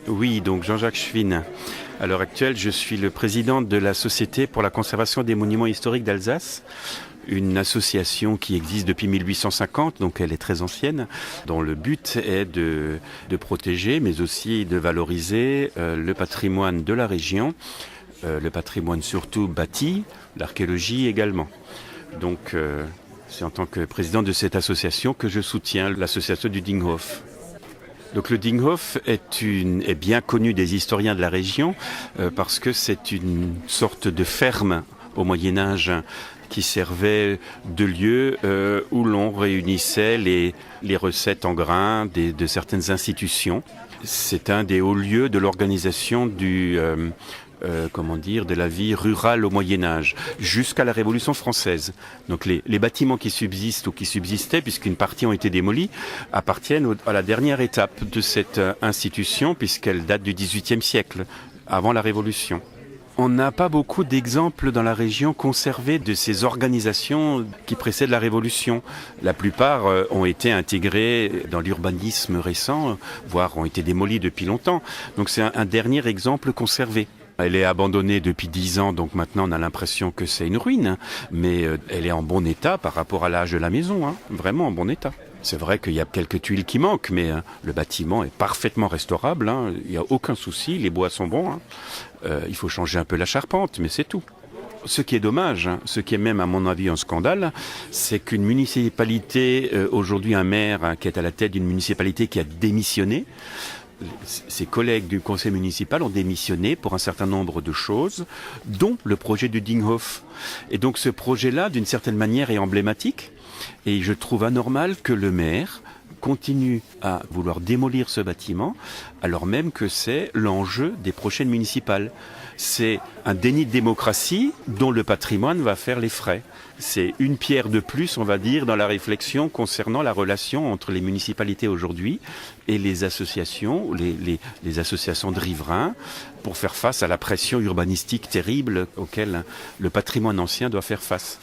Oui, donc Jean-Jacques Schwinn. À l'heure actuelle, je suis le président de la Société pour la conservation des monuments historiques d'Alsace, une association qui existe depuis 1850, donc elle est très ancienne, dont le but est de protéger, mais aussi de valoriser le patrimoine de la région, le patrimoine surtout bâti, l'archéologie également. Donc c'est en tant que président de cette association que je soutiens l'association du Dinghof. Donc le Dinghof est bien connu des historiens de la région parce que c'est une sorte de ferme au Moyen-Âge qui servait de lieu où l'on réunissait les recettes en grains de certaines institutions. C'est un des hauts lieux de l'organisation de la vie rurale au Moyen-Âge, jusqu'à la Révolution française. Donc les bâtiments qui subsistent ou qui subsistaient, puisqu'une partie ont été démolis, appartiennent à la dernière étape de cette institution, puisqu'elle date du XVIIIe siècle, avant la Révolution. On n'a pas beaucoup d'exemples dans la région conservés de ces organisations qui précèdent la Révolution. La plupart ont été intégrées dans l'urbanisme récent, voire ont été démolies depuis longtemps. Donc c'est un dernier exemple conservé. Elle est abandonnée depuis 10 ans, donc maintenant on a l'impression que c'est une ruine, mais elle est en bon état par rapport à l'âge de la maison, vraiment en bon état. C'est vrai qu'il y a quelques tuiles qui manquent, mais le bâtiment est parfaitement restaurable, il n'y a aucun souci, les bois sont bons. Il faut changer un peu la charpente, mais c'est tout. Ce qui est dommage, ce qui est même à mon avis un scandale, c'est qu'une municipalité, aujourd'hui un maire qui est à la tête d'une municipalité qui a démissionné, ses collègues du conseil municipal ont démissionné pour un certain nombre de choses, dont le projet du Dinghof. Et donc ce projet-là, d'une certaine manière, est emblématique. Et je trouve anormal que le maire continue à vouloir démolir ce bâtiment, alors même que c'est l'enjeu des prochaines municipales. C'est un déni de démocratie dont le patrimoine va faire les frais. C'est une pierre de plus, on va dire, dans la réflexion concernant la relation entre les municipalités aujourd'hui et les associations, les associations de riverains, pour faire face à la pression urbanistique terrible auquel le patrimoine ancien doit faire face.